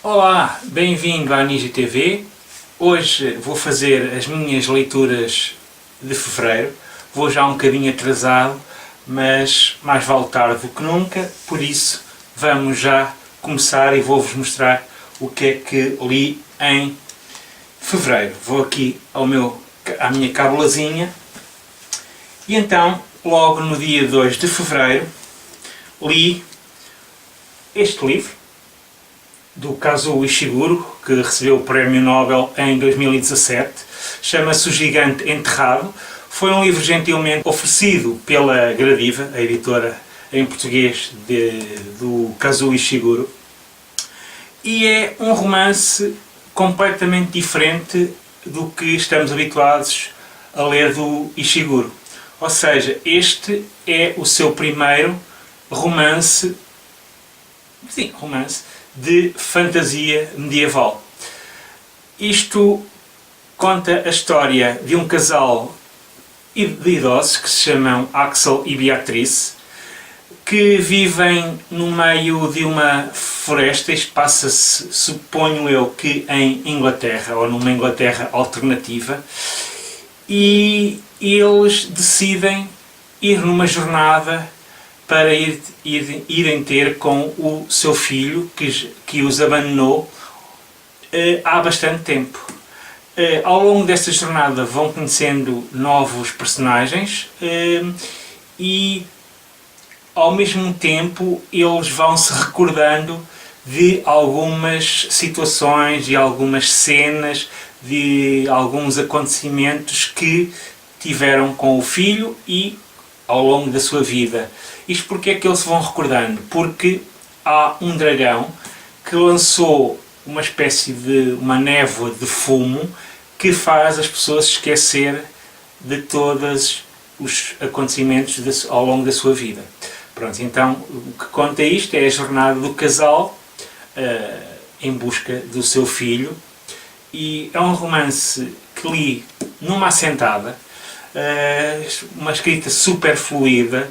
Olá, bem-vindo à Ninja TV. Hoje vou fazer as minhas leituras de fevereiro. Vou já um bocadinho atrasado, mas mais vale tarde do que nunca, por isso vamos já começar e vou-vos mostrar o que é que li em fevereiro. Vou aqui à minha cabulazinha e então, logo no dia 2 de fevereiro, li este livro do Kazuo Ishiguro, que recebeu o Prémio Nobel em 2017. Chama-se O Gigante Enterrado. Foi um livro gentilmente oferecido pela Gradiva, a editora em português do Kazuo Ishiguro. E é um romance completamente diferente do que estamos habituados a ler do Ishiguro. Ou seja, este é o seu primeiro romance de fantasia medieval. Isto conta a história de um casal de idosos que se chamam Axel e Beatrice, que vivem no meio de uma floresta. Isto passa-se, suponho eu, que em Inglaterra, ou numa Inglaterra alternativa, e eles decidem ir numa jornada para irem ter com o seu filho, que os abandonou há bastante tempo. Ao longo desta jornada vão conhecendo novos personagens e, ao mesmo tempo, eles vão se recordando de algumas situações e algumas cenas, de alguns acontecimentos que tiveram com o filho e ao longo da sua vida. Isto porque é que eles se vão recordando? Porque há um dragão que lançou uma espécie de uma névoa de fumo que faz as pessoas esquecer de todos os acontecimentos ao longo da sua vida. Pronto, então o que conta isto é a jornada do casal em busca do seu filho, e é um romance que li numa assentada, uma escrita super fluida,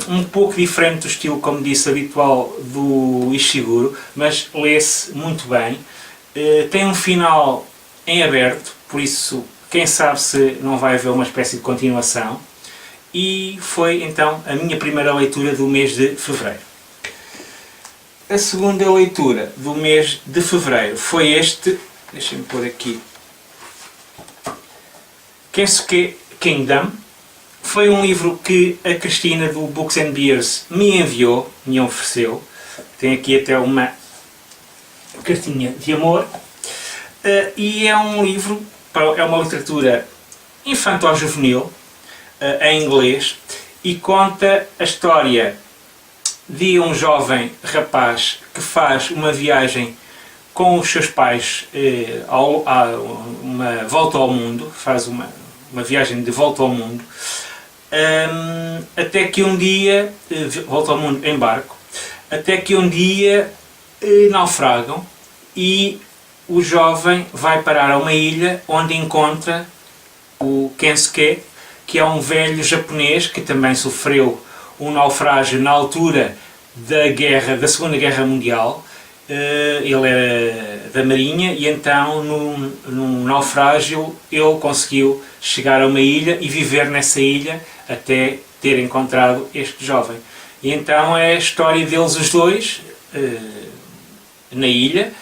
um pouco diferente do estilo, como disse, habitual do Ishiguro, mas lê-se muito bem. Tem um final em aberto, por isso quem sabe se não vai haver uma espécie de continuação. E foi então a minha primeira leitura do mês de fevereiro. A segunda leitura do mês de fevereiro foi este, deixem-me pôr aqui, Kensuke Kingdom. Foi um livro que a Cristina do Books and Beers me enviou, me ofereceu. Tem aqui até uma cartinha de amor. E é um livro, é uma literatura infanto-juvenil, em inglês, e conta a história de um jovem rapaz que faz uma viagem com os seus pais, uma volta ao mundo, faz uma viagem de volta ao mundo, até que um dia, volta ao mundo em barco, até que um dia naufragam e o jovem vai parar a uma ilha onde encontra o Kensuke, que é um velho japonês que também sofreu um naufrágio na altura da Segunda Guerra Mundial. Ele era da Marinha e então num naufrágio ele conseguiu chegar a uma ilha e viver nessa ilha até ter encontrado este jovem. E então é a história deles os dois na ilha,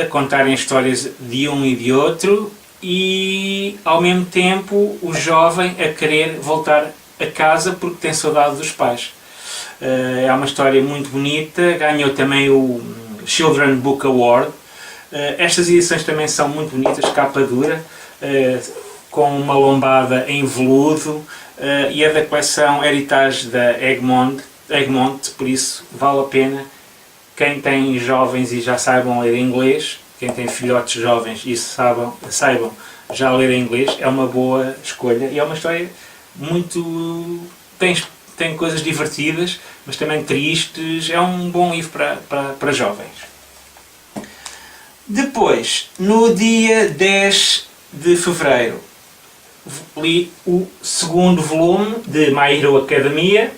a contarem histórias de um e de outro, e ao mesmo tempo o jovem a querer voltar a casa porque tem saudade dos pais. É uma história muito bonita, ganhou também o Children's Book Award. Estas edições também são muito bonitas, capa dura, com uma lombada em veludo, e é da coleção Heritage da Egmont, por isso vale a pena. Quem tem jovens e já saibam ler inglês, quem tem filhotes jovens e saibam já ler inglês, é uma boa escolha. E é uma história muito... tem coisas divertidas, mas também tristes. É um bom livro para jovens. Depois, no dia 10 de fevereiro, li o segundo volume de My Hero Academia,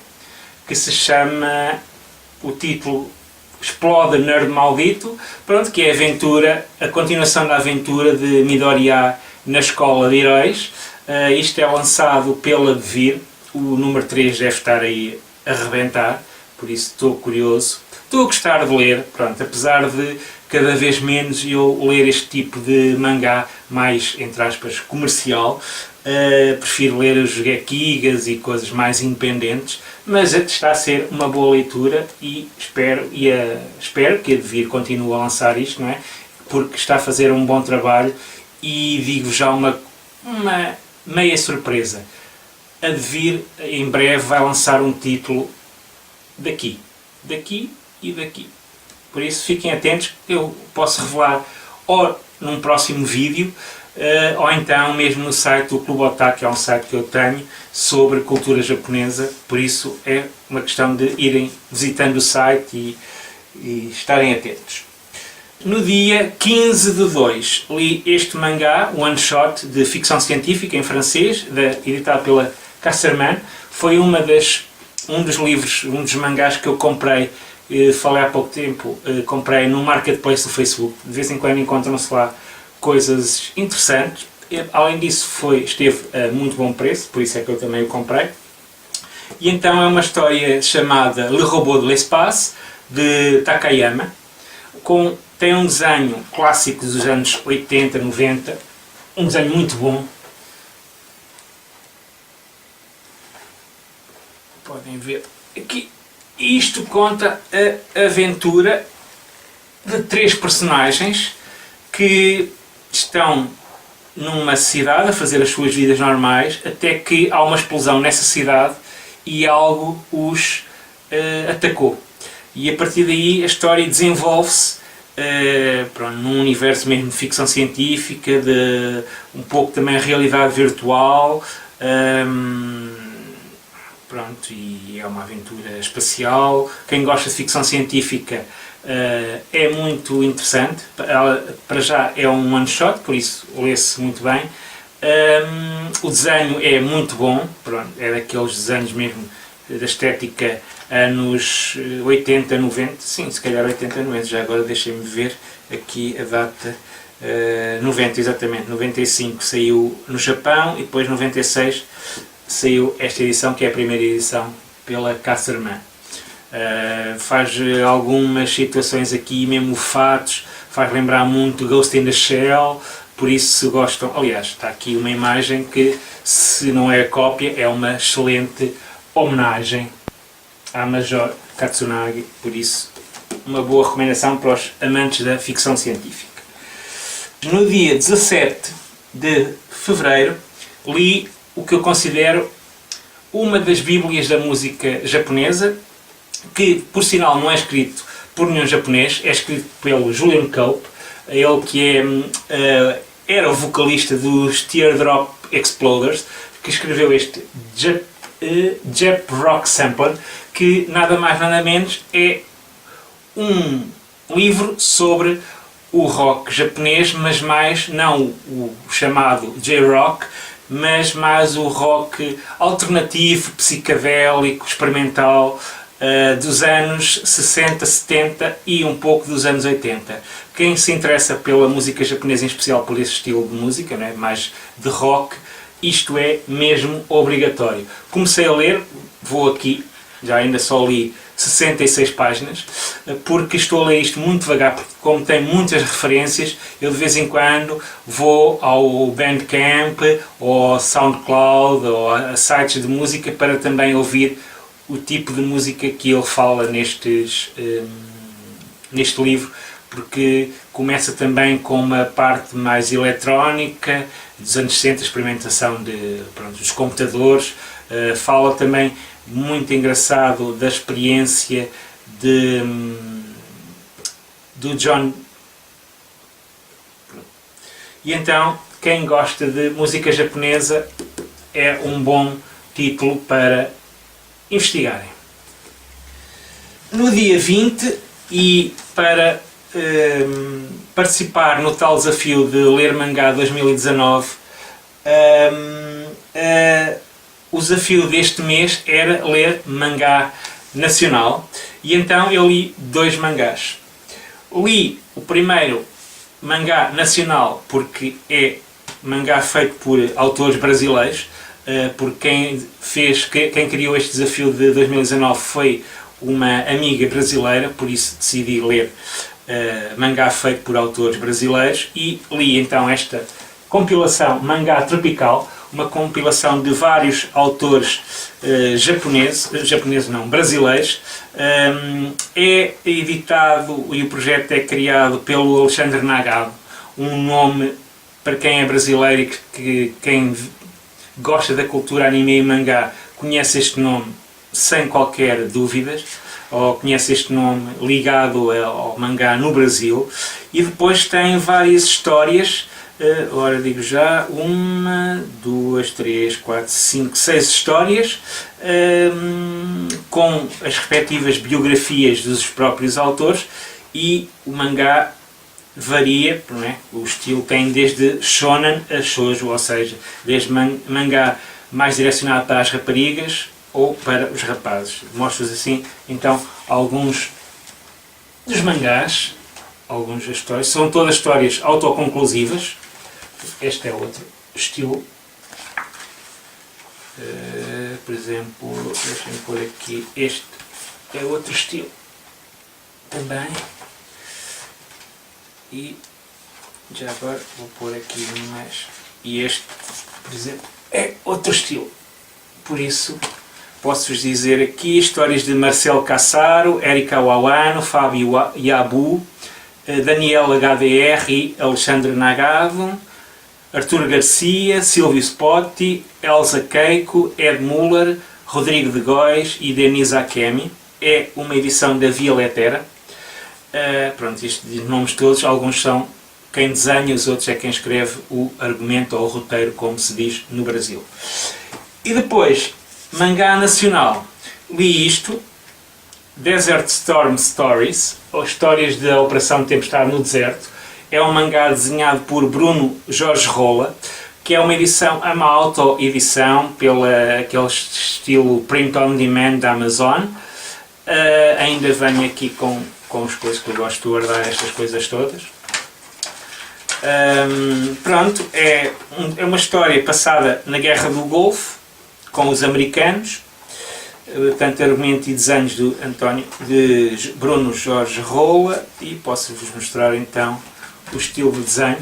que se chama... O título Explode Nerd Maldito, pronto, que é a continuação da aventura de Midoriya na escola de heróis. Isto é lançado pela Devir, o número 3 deve estar aí a rebentar, por isso estou curioso. Estou a gostar de ler, pronto, apesar de cada vez menos eu ler este tipo de mangá mais, entre aspas, comercial. Prefiro ler os Gekigas e coisas mais independentes, mas está a ser uma boa leitura e espero que a Devir continue a lançar isto, não é? Porque está a fazer um bom trabalho e digo já uma meia surpresa. A Devir em breve vai lançar um título daqui e daqui. Por isso fiquem atentos, eu posso revelar ou num próximo vídeo, ou então mesmo no site do Clube Otaku, que é um site que eu tenho sobre cultura japonesa. Por isso é uma questão de irem visitando o site e estarem atentos. No dia 15/2 li este mangá, One Shot, de ficção científica em francês, editado pela Casterman. Foi um dos livros, um dos mangás que eu comprei, falei há pouco tempo, comprei no marketplace do Facebook. De vez em quando encontram-se lá coisas interessantes. Além disso esteve a muito bom preço, por isso é que eu também o comprei. E então é uma história chamada Le Robot de l'Espace, de Takayama, tem um desenho clássico dos anos 80, 90, um desenho muito bom. Podem ver aqui. Isto conta a aventura de 3 personagens que estão numa cidade a fazer as suas vidas normais, até que há uma explosão nessa cidade e algo os atacou. E a partir daí a história desenvolve-se num universo mesmo de ficção científica, de um pouco também a realidade virtual. E é uma aventura espacial. Quem gosta de ficção científica é muito interessante. Para já é um one shot, por isso lê-se muito bem. O desenho é muito bom, é daqueles desenhos mesmo da estética anos 80, 90, sim, se calhar 80, 90, já agora deixem-me ver aqui a data. 90, exatamente, 95 saiu no Japão e depois 96 saiu esta edição, que é a primeira edição pela Casterman. Faz algumas situações aqui, mesmo fatos, faz lembrar muito Ghost in the Shell, por isso se gostam, aliás, está aqui uma imagem que, se não é cópia, é uma excelente homenagem à Major Katsunagi, por isso uma boa recomendação para os amantes da ficção científica. No dia 17 de fevereiro li o que eu considero uma das bíblias da música japonesa, que por sinal não é escrito por nenhum japonês, é escrito pelo Julian Cope, ele que era o vocalista dos Teardrop Exploders, que escreveu este Jap Rock Sampler, que nada mais nada menos é um livro sobre o rock japonês, mas mais não o chamado J-Rock, mas mais o rock alternativo, psicadélico, experimental, dos anos 60, 70 e um pouco dos anos 80. Quem se interessa pela música japonesa, em especial por esse estilo de música, não é? Mais de rock, isto é mesmo obrigatório. Comecei a ler, vou aqui, já ainda só li 66 páginas, porque estou a ler isto muito devagar, porque como tem muitas referências, eu de vez em quando vou ao Bandcamp, ou ao SoundCloud, ou a sites de música, para também ouvir o tipo de música que ele fala neste livro, porque começa também com uma parte mais eletrónica, dos anos 60, experimentação dos computadores, fala também, muito engraçado, da experiência do John. E então, quem gosta de música japonesa, é um bom título para investigarem. No dia 20, e para participar no tal desafio de ler mangá 2019, o desafio deste mês era ler mangá nacional, e então eu li 2 mangás. Li o primeiro mangá nacional porque é mangá feito por autores brasileiros, porque quem criou este desafio de 2019 foi uma amiga brasileira, por isso decidi ler mangá feito por autores brasileiros, e li então esta compilação Mangá Tropical, uma compilação de vários autores brasileiros. É editado e o projeto é criado pelo Alexandre Nagado, um nome para quem é brasileiro e que quem gosta da cultura anime e mangá conhece este nome sem qualquer dúvidas, ou conhece este nome ligado ao mangá no Brasil. E depois tem várias histórias, ora digo já, 1, 2, 3, 4, 5, 6 histórias, com as respectivas biografias dos próprios autores, e o mangá varia, não é? O estilo tem desde shonen a shoujo, ou seja, desde mangá mais direcionado para as raparigas ou para os rapazes. Mostro-vos assim, então, alguns dos mangás, algumas das histórias. São todas histórias autoconclusivas. Este é outro estilo. Por exemplo, deixem-me pôr aqui, este é outro estilo também. E já agora vou pôr aqui mais. E este, por exemplo, é outro estilo. Por isso, posso-vos dizer aqui histórias de Marcelo Cassaro, Erika Wawano, Fábio Yabu, Daniel HDR e Alexandre Nagado, Artur Garcia, Silvio Spotti, Elsa Keiko, Ed Muller, Rodrigo de Góis e Denise Akemi. É uma edição da Via Lettera. Pronto, estes nomes todos, alguns são quem desenha, os outros é quem escreve o argumento ou o roteiro, como se diz no Brasil. E depois, mangá nacional. Li isto, Desert Storm Stories, ou Histórias da Operação Tempestade no Deserto. É um mangá desenhado por Bruno Jorge Rola, que é uma edição, uma auto-edição, aquele estilo print on demand da Amazon. Ainda venho aqui com as coisas que eu gosto de guardar, estas coisas todas. Pronto, é uma história passada na Guerra do Golfo, com os americanos. Portanto, argumento e desenhos de Bruno Jorge Rola, e posso-vos mostrar então o estilo de desenho.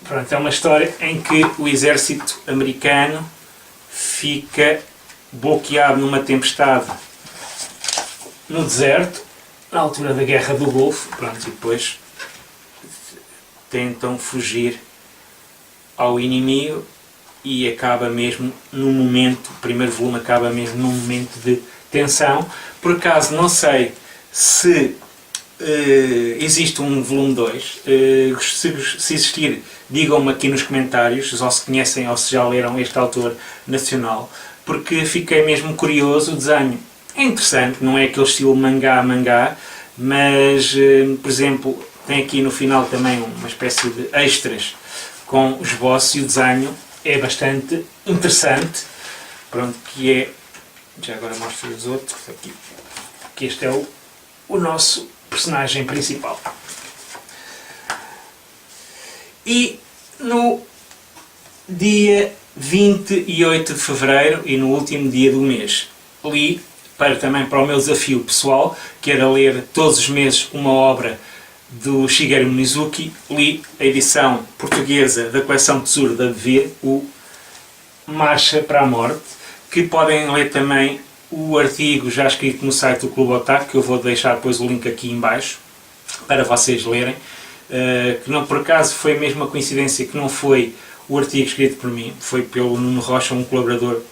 Pronto, é uma história em que o exército americano fica bloqueado numa tempestade no deserto, na altura da Guerra do Golfo, pronto, e depois tentam fugir ao inimigo, e acaba mesmo num momento, o primeiro volume acaba mesmo num momento de tensão. Por acaso não sei se existe um volume 2, se existir, digam-me aqui nos comentários, ou se conhecem ou se já leram este autor nacional, porque fiquei mesmo curioso. O desenho é interessante, não é aquele estilo mangá, mas, por exemplo, tem aqui no final também uma espécie de extras com esboço, e o desenho é bastante interessante. Pronto, que é, já agora mostro os outros aqui, que este é o nosso personagem principal. E no dia 28 de fevereiro, e no último dia do mês, li, também para o meu desafio pessoal, que era ler todos os meses uma obra do Shigeru Mizuki, li a edição portuguesa da coleção Tesouro da Devir, o Marcha para a Morte, que podem ler também o artigo já escrito no site do Clube Otaku, que eu vou deixar depois o link aqui em baixo para vocês lerem, que não, por acaso foi mesmo uma coincidência que não foi o artigo escrito por mim, foi pelo Nuno Rocha, um colaborador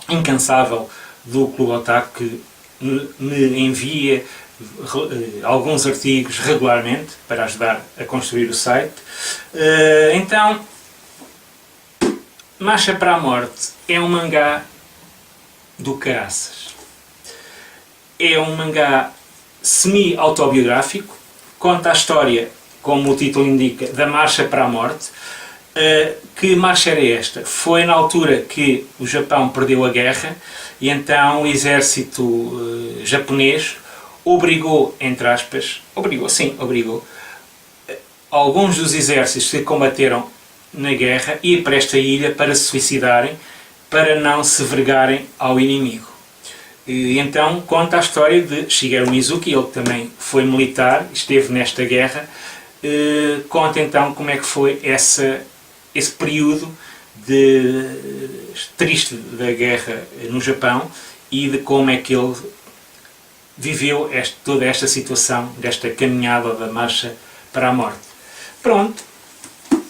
incansável do Clube Otaku, que me envia alguns artigos regularmente para ajudar a construir o site. Então, Marcha para a Morte é um mangá do caraças. É um mangá semi-autobiográfico, conta a história, como o título indica, da Marcha para a Morte. Que marcha era esta? Foi na altura que o Japão perdeu a guerra e então o exército japonês obrigou, entre aspas, obrigou alguns dos exércitos que combateram na guerra ir para esta ilha para se suicidarem, para não se vergarem ao inimigo. E então conta a história de Shigeru Mizuki, ele também foi militar, esteve nesta guerra. Conta então como é que foi esse período triste da guerra no Japão e de como é que ele viveu toda esta situação, desta caminhada da marcha para a morte. Pronto,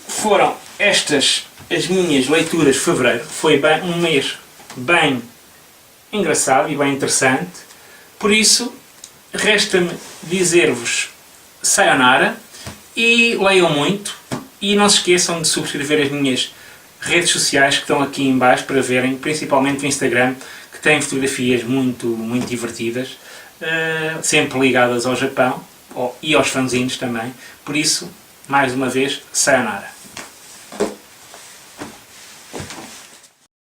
foram estas as minhas leituras de fevereiro. Foi um mês bem engraçado e bem interessante. Por isso, resta-me dizer-vos sayonara e leiam muito. E não se esqueçam de subscrever as minhas redes sociais que estão aqui em baixo para verem, principalmente o Instagram, que tem fotografias muito, muito divertidas, sempre ligadas ao Japão e aos fanzines também. Por isso, mais uma vez, sayonara.